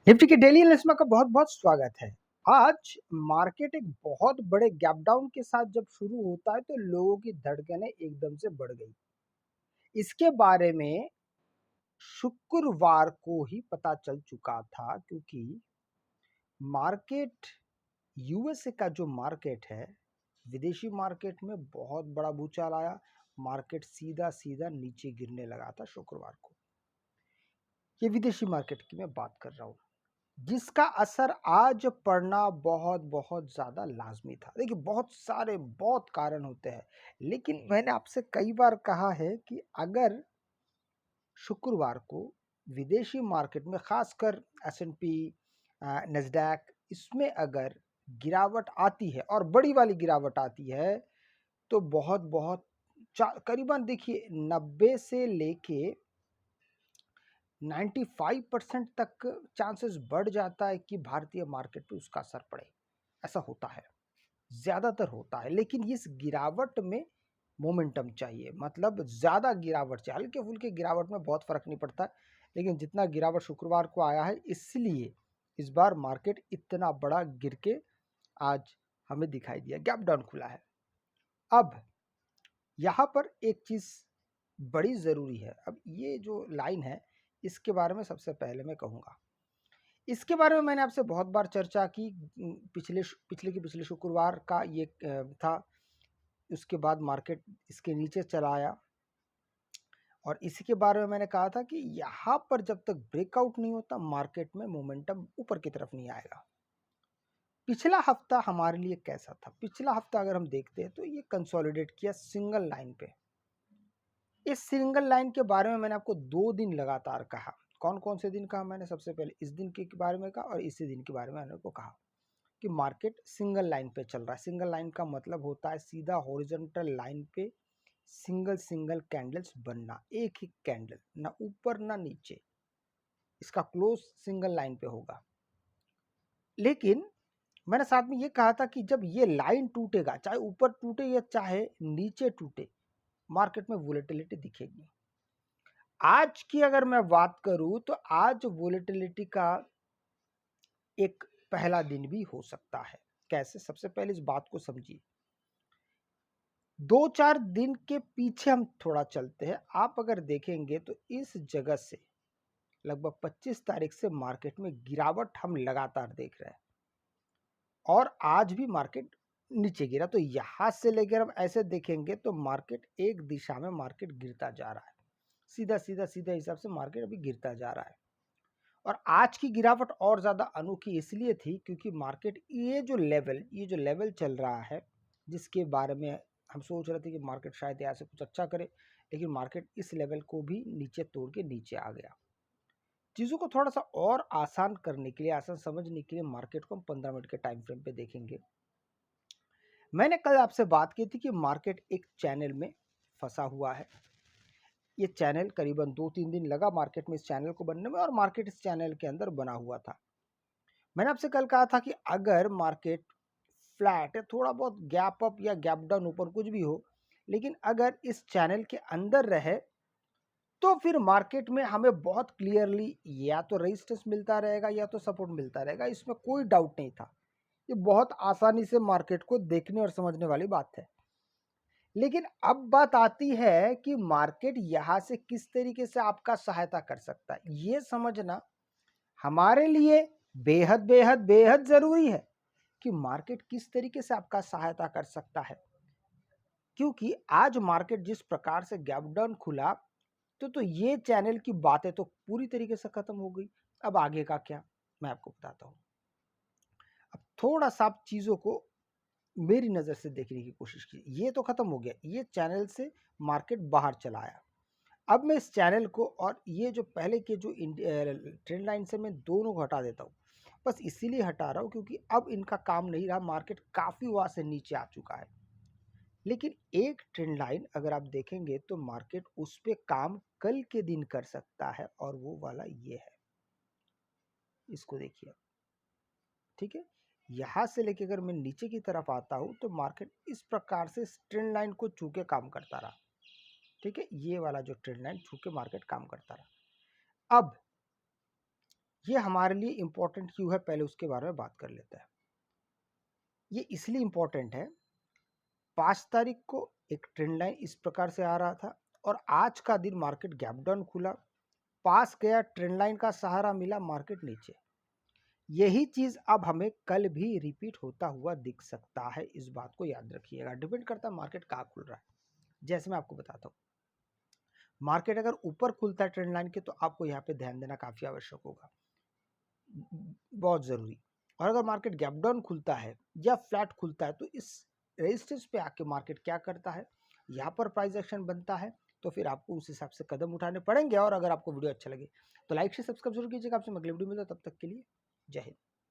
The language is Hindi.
निफ्टी के डेली एनालिसिस में आपका बहुत बहुत स्वागत है। आज मार्केट एक बहुत बड़े गैप डाउन के साथ जब शुरू होता है तो लोगों की धड़कनें एकदम से बढ़ गई। इसके बारे में शुक्रवार को ही पता चल चुका था, क्योंकि मार्केट यूएसए का जो मार्केट है, विदेशी मार्केट में बहुत बड़ा भूचाल आया। मार्केट सीधा सीधा नीचे गिरने लगा था शुक्रवार को। ये विदेशी मार्केट की मैं बात कर रहा हूँ, जिसका असर आज पड़ना बहुत बहुत ज़्यादा लाज़मी था। देखिए, बहुत कारण होते हैं, लेकिन मैंने आपसे कई बार कहा है कि अगर शुक्रवार को विदेशी मार्केट में ख़ासकर एस&पी, नैस्डैक, इसमें अगर गिरावट आती है और बड़ी वाली गिरावट आती है, तो बहुत बहुत करीबन देखिए 90 से लेके 95% तक चांसेस बढ़ जाता है कि भारतीय मार्केट पे उसका असर पड़े। ऐसा होता है, ज़्यादातर होता है। लेकिन इस गिरावट में मोमेंटम चाहिए, मतलब ज़्यादा गिरावट चाहिए। हल्के फुल्के गिरावट में बहुत फ़र्क नहीं पड़ता, लेकिन जितना गिरावट शुक्रवार को आया है, इसलिए इस बार मार्केट इतना बड़ा गिर के आज हमें दिखाई दिया, गैप डाउन खुला है। अब यहाँ पर एक चीज़ बड़ी ज़रूरी है। अब ये जो लाइन है, इसके बारे में सबसे पहले मैं कहूँगा। इसके बारे में मैंने आपसे बहुत बार चर्चा की। पिछले शुक्रवार का ये था। उसके बाद मार्केट इसके नीचे चला आया, और इसी के बारे में मैंने कहा था कि यहाँ पर जब तक ब्रेकआउट नहीं होता, मार्केट में मोमेंटम ऊपर की तरफ नहीं आएगा। पिछला हफ्ता हमारे लिए कैसा था? पिछला हफ्ता अगर हम देखते हैं तो ये कंसोलिडेट किया सिंगल लाइन पे। इस सिंगल लाइन के बारे में मैंने आपको 2 दिन लगातार कहा। कौन कौन से दिन कहा मैंने? सबसे पहले इस दिन के बारे में कहा, और इसी दिन के बारे में मैंने आपको कहा कि मार्केट सिंगल लाइन पे चल रहा है। सिंगल लाइन का मतलब होता है सीधा हॉरिजॉन्टल लाइन पे सिंगल सिंगल कैंडल्स बनना, एक ही कैंडल, ना ऊपर ना नीचे। इसका क्लोज सिंगल लाइन पे होगा। लेकिन मैंने साथ में ये कहा था कि जब ये लाइन टूटेगा, चाहे ऊपर टूटे या चाहे नीचे टूटे, मार्केट में वोलेटिलिटी दिखेगी। आज की अगर मैं बात करूं तो आज वोलेटिलिटी का एक पहला दिन भी हो सकता है। कैसे? सबसे पहले इस बात को समझिए। 2-4 दिन के पीछे हम थोड़ा चलते हैं। आप अगर देखेंगे तो इस जगह से लगभग 25 तारीख से मार्केट में गिरावट हम लगातार देख रहे हैं, और आज भी मार्केट नीचे गिरा। तो यहां से लेकर हम ऐसे देखेंगे तो मार्केट एक दिशा में मार्केट गिरता जा रहा है। सीधा सीधा सीधा हिसाब से मार्केट अभी गिरता जा रहा है। और आज की गिरावट और ज़्यादा अनोखी इसलिए थी क्योंकि मार्केट ये जो लेवल चल रहा है, जिसके बारे में हम सोच रहे थे कि मार्केट शायद यहाँ से कुछ अच्छा करे, लेकिन मार्केट इस लेवल को भी नीचे तोड़ के नीचे आ गया। चीज़ों को थोड़ा सा और आसान करने के लिए, आसान समझने के लिए, मार्केट को हम 15 मिनट के टाइम फ्रेम पे देखेंगे। मैंने कल आपसे बात की थी कि मार्केट एक चैनल में फंसा हुआ है। ये चैनल करीबन 2-3 दिन लगा मार्केट में इस चैनल को बनने में, और मार्केट इस चैनल के अंदर बना हुआ था। मैंने आपसे कल कहा था कि अगर मार्केट फ्लैट है, थोड़ा बहुत गैप अप या गैप डाउन, ऊपर कुछ भी हो, लेकिन अगर इस चैनल के अंदर रहे, तो फिर मार्केट में हमें बहुत क्लियरली या तो रेजिस्टेंस मिलता रहेगा या तो सपोर्ट मिलता रहेगा। इसमें कोई डाउट नहीं था। ये बहुत आसानी से मार्केट को देखने और समझने वाली बात है। लेकिन अब बात आती है कि मार्केट यहां से किस तरीके से आपका सहायता कर सकता है। ये समझना हमारे लिए बेहद बेहद बेहद जरूरी है कि मार्केट किस तरीके से आपका सहायता कर सकता है। क्योंकि आज मार्केट जिस प्रकार से गैप डाउन खुला, तो ये चैनल की बातें तो पूरी तरीके से खत्म हो गई। अब आगे का क्या, मैं आपको बताता हूं। अब थोड़ा सा आप चीजों को मेरी नजर से देखने की कोशिश कीजिए। ये तो खत्म हो गया, ये चैनल से मार्केट बाहर चला आया। अब मैं इस चैनल को और ये जो पहले के जो ट्रेंड लाइन से मैं दोनों को हटा देता हूँ। बस इसीलिए हटा रहा हूँ क्योंकि अब इनका काम नहीं रहा। मार्केट काफ़ी वहाँ से नीचे आ चुका है। लेकिन एक ट्रेंड लाइन अगर आप देखेंगे तो मार्केट उस पर काम कल के दिन कर सकता है, और वो वाला ये है। इसको देखिए, ठीक है। यहाँ से लेके अगर मैं नीचे की तरफ आता हूँ तो मार्केट इस प्रकार से ट्रेंड लाइन को छू के काम करता रहा। ठीक है, ये वाला जो ट्रेंड लाइन छू के मार्केट काम करता रहा। अब ये हमारे लिए इंपॉर्टेंट क्यों है, पहले उसके बारे में बात कर लेते हैं। ये इसलिए इंपॉर्टेंट है, 5 तारीख को एक ट्रेंड लाइन इस प्रकार से आ रहा था और आज का दिन मार्केट गैप डाउन खुला, पास गया, ट्रेंड लाइन का सहारा मिला, मार्केट नीचे। यही चीज अब हमें कल भी रिपीट होता हुआ दिख सकता है, इस बात को याद रखिएगा। डिपेंड करता है मार्केट कहाँ खुल रहा है। जैसे मैं आपको बताता हूँ, मार्केट अगर ऊपर खुलता है ट्रेंड लाइन के तो आपको यहाँ पे ध्यान देना काफी आवश्यक होगा, बहुत जरूरी। और अगर मार्केट गैप डाउन खुलता है या फ्लैट खुलता है तो इस रेजिस्टेंस पे आके मार्केट क्या करता है, यहाँ पर प्राइस एक्शन बनता है, तो फिर आपको उस हिसाब से कदम उठाने पड़ेंगे। और अगर आपको वीडियो अच्छा लगे तो लाइक से सब्सक्राइब जरूर कीजिएगा। आपसे मैं अगली वीडियो मिलता, तब तक के लिए जय हिंद।